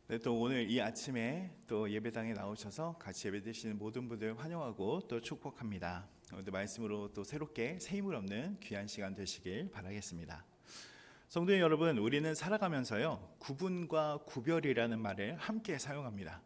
네, 또 오늘 이 아침에 또 예배당에 나오셔서 같이 예배드리시는 모든 분들 환영하고 또 축복합니다. 오늘도 말씀으로 또 새롭게 새 힘을 얻는 귀한 시간 되시길 바라겠습니다. 성도 여러분, 우리는 살아가면서요, 구분과 구별이라는 말을 함께 사용합니다.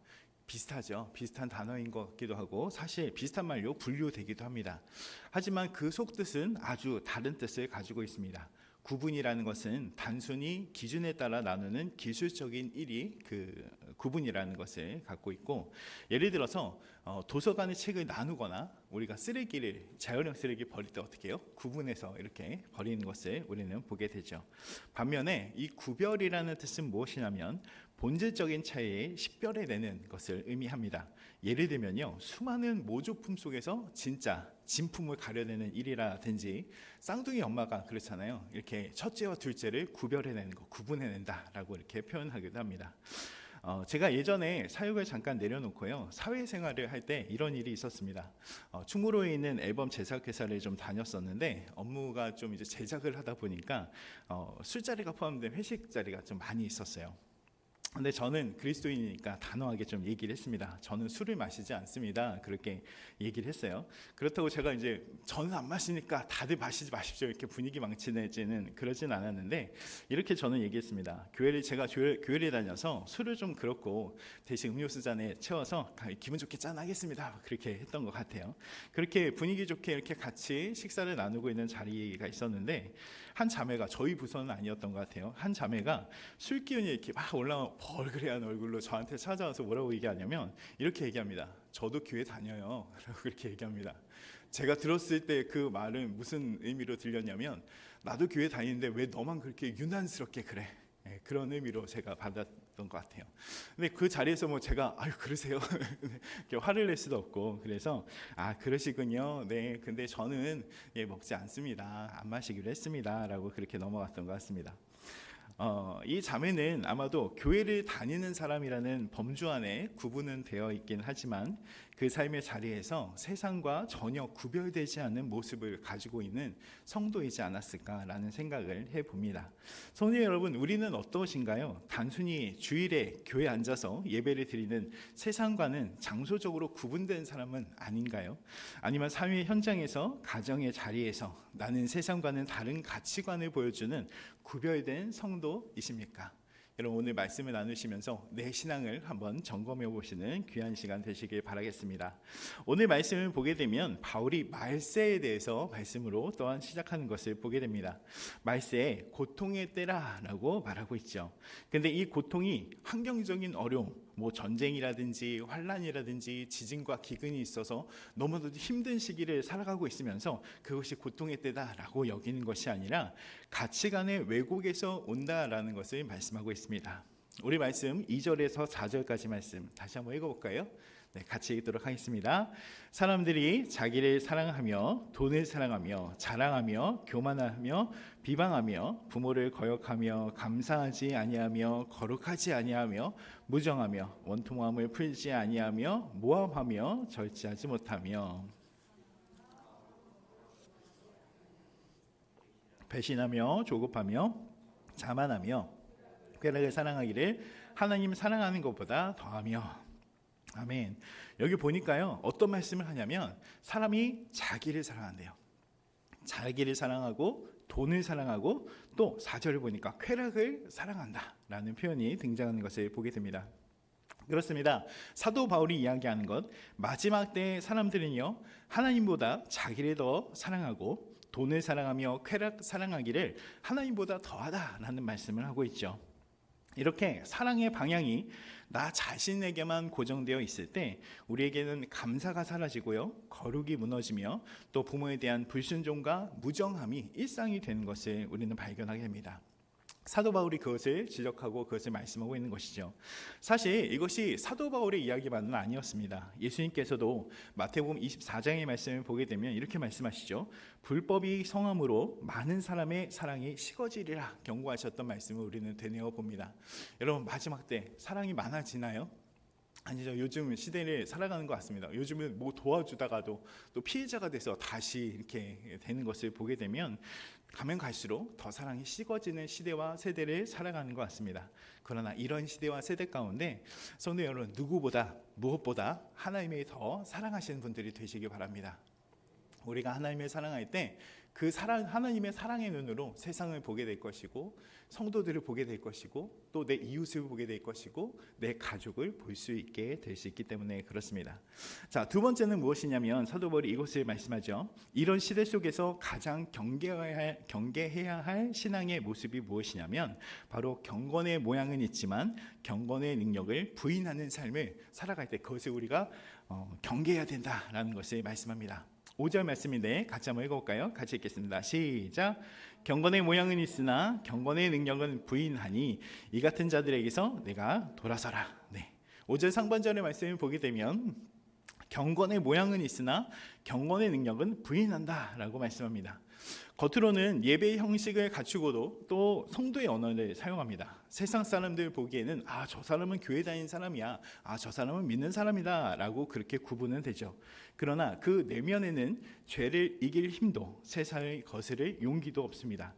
비슷하죠. 비슷한 단어인 것 같기도 하고 사실 비슷한 말로 분류되기도 합니다. 하지만 그 속뜻은 아주 다른 뜻을 가지고 있습니다. 구분이라는 것은 단순히 기준에 따라 나누는 기술적인 일이 그 구분이라는 것을 갖고 있고, 예를 들어서 도서관의 책을 나누거나 우리가 쓰레기를 자연형 쓰레기 버릴 때 어떻게 해요? 구분해서 이렇게 버리는 것을 우리는 보게 되죠. 반면에 이 구별이라는 뜻은 무엇이냐면 본질적인 차이에 식별해내는 것을 의미합니다. 예를 들면요, 수많은 모조품 속에서 진짜 진품을 가려내는 일이라든지, 쌍둥이 엄마가 그렇잖아요. 이렇게 첫째와 둘째를 구별해내는 거, 구분해낸다라고 이렇게 표현하기도 합니다. 제가 예전에 사역을 잠깐 내려놓고요, 사회생활을 할 때 이런 일이 있었습니다. 충무로에 있는 앨범 제작회사를 좀 다녔었는데, 업무가 좀 이제 제작을 하다 보니까 술자리가 포함된 회식 자리가 좀 많이 있었어요. 근데 저는 그리스도인이니까 단호하게 좀 얘기를 했습니다. 저는 술을 마시지 않습니다. 그렇게 얘기를 했어요. 그렇다고 제가 이제 저는 안 마시니까 다들 마시지 마십시오, 이렇게 분위기 망치지는 그러진 않았는데, 이렇게 저는 얘기했습니다. 제가 교회를 다녀서 술을 좀 그렇고 대신 음료수 잔에 채워서 기분 좋게 짠하겠습니다, 그렇게 했던 것 같아요. 그렇게 분위기 좋게 이렇게 같이 식사를 나누고 있는 자리가 있었는데, 한 자매가, 저희 부서는 아니었던 것 같아요, 한 자매가 술 기운이 이렇게 막 올라와 벌그레한 얼굴로 저한테 찾아와서 뭐라고 얘기하냐면 이렇게 얘기합니다. 저도 교회 다녀요, 라고 그렇게 얘기합니다. 제가 들었을 때 그 말은 무슨 의미로 들렸냐면, 나도 교회 다니는데 왜 너만 그렇게 유난스럽게 그래, 그런 의미로 제가 받았던 것 같아요. 근데 그 자리에서 뭐 제가 아유 그러세요 이렇게 화를 낼 수도 없고, 그래서 그러시군요, 네, 근데 저는 먹지 않습니다, 안 마시기로 했습니다, 라고 그렇게 넘어갔던 것 같습니다. 이 자매는 아마도 교회를 다니는 사람이라는 범주 안에 구분은 되어 있긴 하지만 그 삶의 자리에서 세상과 전혀 구별되지 않는 모습을 가지고 있는 성도이지 않았을까라는 생각을 해봅니다. 성도 여러분, 우리는 어떠신가요? 단순히 주일에 교회에 앉아서 예배를 드리는 세상과는 장소적으로 구분된 사람은 아닌가요? 아니면 삶의 현장에서, 가정의 자리에서 나는 세상과는 다른 가치관을 보여주는 구별된 성도이십니까? 여러분, 오늘 말씀을 나누시면서 내 신앙을 한번 점검해 보시는 귀한 시간 되시길 바라겠습니다. 오늘 말씀을 보게 되면 바울이 말세에 대해서 말씀으로 또한 시작하는 것을 보게 됩니다. 말세에 고통의 때라라고 말하고 있죠. 근데 이 고통이 환경적인 어려움, 뭐 전쟁이라든지 환란이라든지 지진과 기근이 있어서 너무나도 힘든 시기를 살아가고 있으면서 그것이 고통의 때다라고 여기는 것이 아니라 가치관의 왜곡에서 온다라는 것을 말씀하고 있습니다. 우리 말씀 2절에서 4절까지 말씀 다시 한번 읽어볼까요? 네, 같이 읽도록 하겠습니다. 사람들이 자기를 사랑하며 돈을 사랑하며 자랑하며 교만하며 비방하며 부모를 거역하며 감사하지 아니하며 거룩하지 아니하며 무정하며 원통함을 풀지 아니하며 모함하며 절제하지 못하며 배신하며 조급하며 자만하며 쾌락을 사랑하기를 하나님 사랑하는 것보다 더하며. 아멘. 여기 보니까요, 어떤 말씀을 하냐면 사람이 자기를 사랑한대요. 자기를 사랑하고 돈을 사랑하고 또 4절을 보니까 쾌락을 사랑한다라는 표현이 등장하는 것을 보게 됩니다. 그렇습니다. 사도 바울이 이야기하는 것, 마지막 때 사람들은요, 하나님보다 자기를 더 사랑하고 돈을 사랑하며 쾌락 사랑하기를 하나님보다 더하다라는 말씀을 하고 있죠. 이렇게 사랑의 방향이 나 자신에게만 고정되어 있을 때 우리에게는 감사가 사라지고요, 거룩이 무너지며 또 부모에 대한 불순종과 무정함이 일상이 되는 것을 우리는 발견하게 됩니다. 사도 바울이 그것을 지적하고 그것을 말씀하고 있는 것이죠. 사실 이것이 사도 바울의 이야기만은 아니었습니다. 예수님께서도 마태복음 24장의 말씀을 보게 되면 이렇게 말씀하시죠. 불법이 성함으로 많은 사람의 사랑이 식어지리라 경고하셨던 말씀을 우리는 되뇌어 봅니다. 여러분, 마지막 때 사랑이 많아지나요? 아니죠. 요즘 시대를 살아가는 것 같습니다. 요즘은 뭐 도와주다가도 또 피해자가 돼서 다시 이렇게 되는 것을 보게 되면 가면 갈수록 더 사랑이 식어지는 시대와 세대를 살아가는 것 같습니다. 그러나 이런 시대와 세대 가운데 성도 여러분, 누구보다 무엇보다 하나님이 더 사랑하시는 분들이 되시기 바랍니다. 우리가 하나님을 사랑할 때 그 사랑, 하나님의 사랑의 눈으로 세상을 보게 될 것이고, 성도들을 보게 될 것이고, 또 내 이웃을 보게 될 것이고, 내 가족을 볼 수 있게 될 수 있기 때문에 그렇습니다. 자, 두 번째는 무엇이냐면 사도 바울이 이것을 말씀하죠. 이런 시대 속에서 가장 경계해야 할 신앙의 모습이 무엇이냐면 바로 경건의 모양은 있지만 경건의 능력을 부인하는 삶을 살아갈 때 그것을 우리가 경계해야 된다라는 것을 말씀합니다. 5절 말씀인데 같이 한번 읽어볼까요? 같이 읽겠습니다. 시작. 경건의 모양은 있으나 경건의 능력은 부인하니 이 같은 자들에게서 내가 돌아서라. 네. 5절 상반절의 말씀을 보게 되면 경건의 모양은 있으나 경건의 능력은 부인한다라고 말씀합니다. 겉으로는 예배의 형식을 갖추고도 또 성도의 언어를 사용합니다. 세상 사람들 보기에는 저 사람은 교회 다니는 사람이야, 저 사람은 믿는 사람이다 라고 그렇게 구분은 되죠. 그러나 그 내면에는 죄를 이길 힘도 세상을 거스를 용기도 없습니다.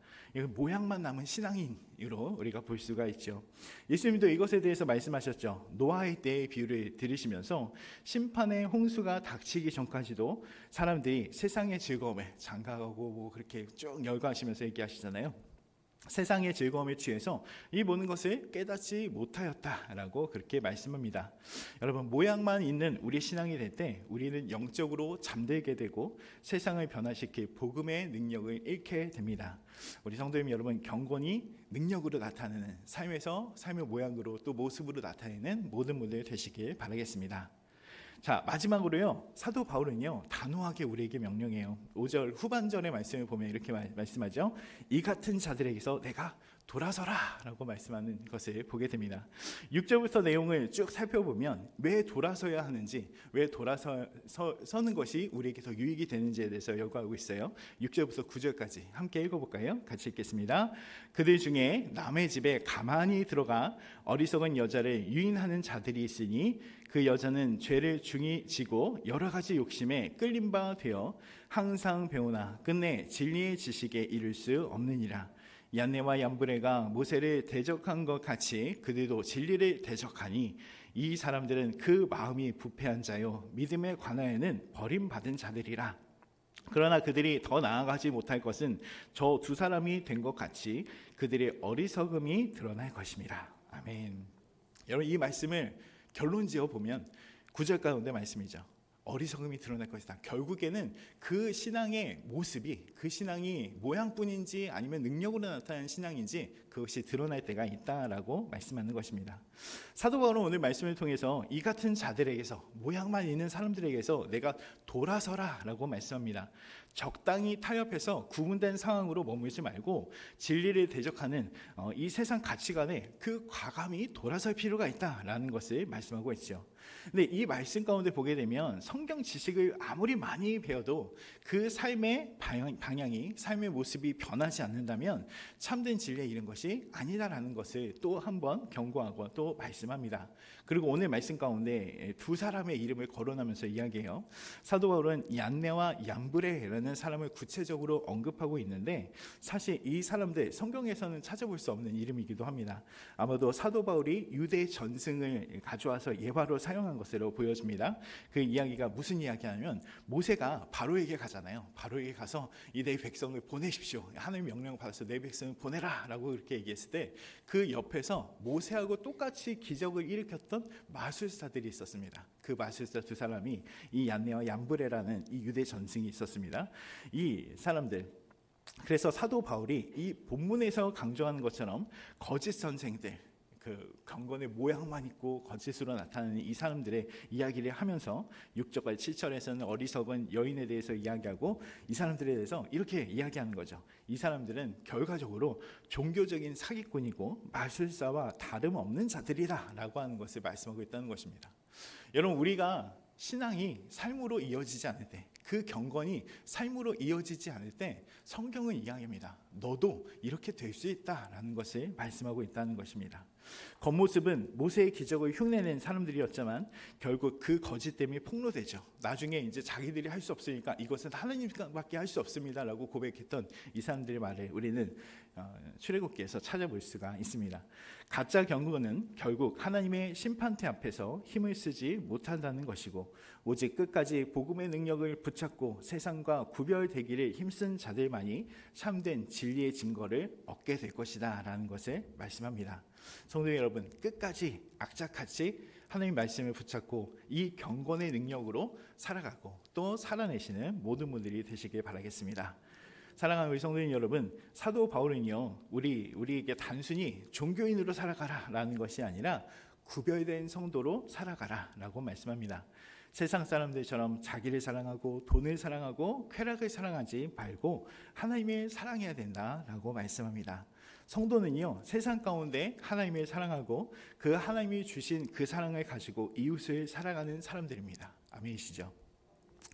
모양만 남은 신앙인으로 우리가 볼 수가 있죠. 예수님도 이것에 대해서 말씀하셨죠. 노아의 때의 비유를 들으시면서 심판의 홍수가 닥치기 전까지도 사람들이 세상의 즐거움에 장가가고 뭐 그렇게 쭉 열거하시면서 얘기하시잖아요. 세상의 즐거움에 취해서 이 모든 것을 깨닫지 못하였다라고 그렇게 말씀합니다. 여러분, 모양만 있는 우리 신앙이 될 때 우리는 영적으로 잠들게 되고 세상을 변화시킬 복음의 능력을 잃게 됩니다. 우리 성도님 여러분, 경건이 능력으로 나타내는 삶에서 삶의 모양으로 또 모습으로 나타내는 모든 분들 되시길 바라겠습니다. 자, 마지막으로요, 사도 바울은요 단호하게 우리에게 명령해요. 5절 후반절의 말씀을 보면 이렇게 말씀하죠. 이 같은 자들에게서 내가 돌아서라 라고 말씀하는 것을 보게 됩니다. 6절부터 내용을 쭉 살펴보면 왜 돌아서야 하는지, 왜 돌아서는 것이 우리에게 더 유익이 되는지에 대해서 열거하고 있어요. 6절부터 9절까지 함께 읽어볼까요? 같이 읽겠습니다. 그들 중에 남의 집에 가만히 들어가 어리석은 여자를 유인하는 자들이 있으니 그 여자는 죄를 중히 지고 여러 가지 욕심에 끌린 바 되어 항상 배우나 끝내 진리의 지식에 이를 수 없느니라. 얀네와 얀브레가 모세를 대적한 것 같이 그들도 진리를 대적하니 이 사람들은 그 마음이 부패한 자요 믿음에 관하여는 버림받은 자들이라. 그러나 그들이 더 나아가지 못할 것은 저 두 사람이 된 것 같이 그들의 어리석음이 드러날 것입니다. 아멘. 여러분, 이 말씀을 결론 지어 보면 9절 가운데 말씀이죠. 어리석음이 드러날 것이다. 결국에는 그 신앙의 모습이, 그 신앙이 모양뿐인지 아니면 능력으로 나타나는 신앙인지 그것이 드러날 때가 있다라고 말씀하는 것입니다. 사도 바울은 오늘 말씀을 통해서 이 같은 자들에게서, 모양만 있는 사람들에게서 내가 돌아서라 라고 말씀합니다. 적당히 타협해서 구분된 상황으로 머물지 말고 진리를 대적하는 이 세상 가치관에 그 과감히 돌아설 필요가 있다라는 것을 말씀하고 있죠. 근데 이 말씀 가운데 보게 되면 성경 지식을 아무리 많이 배워도 그 삶의 방향이, 삶의 모습이 변하지 않는다면 참된 진리에 이른 것이 아니다라는 것을 또 한번 경고하고 또 말씀합니다. 그리고 오늘 말씀 가운데 두 사람의 이름을 거론하면서 이야기해요. 사도 바울은 얀네와 얀브레라는 사람을 구체적으로 언급하고 있는데 사실 이 사람들 성경에서는 찾아볼 수 없는 이름이기도 합니다. 아마도 사도 바울이 유대 전승을 가져와서 예화로 사용한 것으로 보여집니다. 그 이야기가 무슨 이야기냐면 모세가 바로에게 가잖아요. 바로에게 가서 이 내 백성을 보내십시오. 하나님의 명령을 받아서 내 백성을 보내라 라고 이렇게 얘기했을 때 그 옆에서 모세하고 똑같이 기적을 일으켰던 마술사들이 있었습니다. 그 마술사 두 사람이 이 얀네와 얀브레라는 이 유대 전승이 있었습니다. 이 사람들, 그래서 사도 바울이 이 본문에서 강조하는 것처럼 거짓 선생들, 그 경건의 모양만 있고 거짓으로 나타나는 이 사람들의 이야기를 하면서 6절까지 7절에서는 어리석은 여인에 대해서 이야기하고 이 사람들에 대해서 이렇게 이야기하는 거죠. 이 사람들은 결과적으로 종교적인 사기꾼이고 마술사와 다름없는 자들이다 라고 하는 것을 말씀하고 있다는 것입니다. 여러분, 우리가 신앙이 삶으로 이어지지 않을 때, 그 경건이 삶으로 이어지지 않을 때 성경은 이야기합니다. 너도 이렇게 될 수 있다라는 것을 말씀하고 있다는 것입니다. 겉모습은 모세의 기적을 흉내낸 사람들이었지만 결국 그 거짓 때문에 폭로되죠. 나중에 이제 자기들이 할 수 없으니까 이것은 하나님밖에 할 수 없습니다라고 고백했던 이 사람들의 말을 우리는 출애굽기에서 찾아볼 수가 있습니다. 가짜 경고는 결국 하나님의 심판대 앞에서 힘을 쓰지 못한다는 것이고 오직 끝까지 복음의 능력을 붙잡고 세상과 구별되기를 힘쓴 자들만이 참된 진리의 증거를 얻게 될 것이다 라는 것을 말씀합니다. 성도 여러분, 끝까지 악착같이 하나님 말씀을 붙잡고 이 경건의 능력으로 살아가고 또 살아내시는 모든 분들이 되시길 바라겠습니다. 사랑하는 우리 성도님 여러분, 사도 바울은요 우리에게 단순히 종교인으로 살아가라라는 것이 아니라 구별된 성도로 살아가라라고 말씀합니다. 세상 사람들처럼 자기를 사랑하고 돈을 사랑하고 쾌락을 사랑하지 말고 하나님을 사랑해야 된다라고 말씀합니다. 성도는요 세상 가운데 하나님을 사랑하고 그 하나님이 주신 그 사랑을 가지고 이웃을 사랑하는 사람들입니다. 아멘이시죠?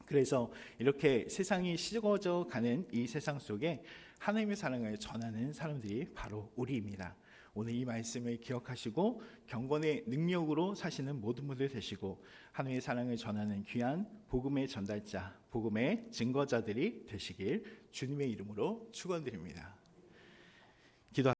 그래서 이렇게 세상이 식어져 가는 이 세상 속에 하나님의 사랑을 전하는 사람들이 바로 우리입니다. 오늘 이 말씀을 기억하시고 경건의 능력으로 사시는 모든 분들 되시고 하나님의 사랑을 전하는 귀한 복음의 전달자, 복음의 증거자들이 되시길 주님의 이름으로 축원드립니다.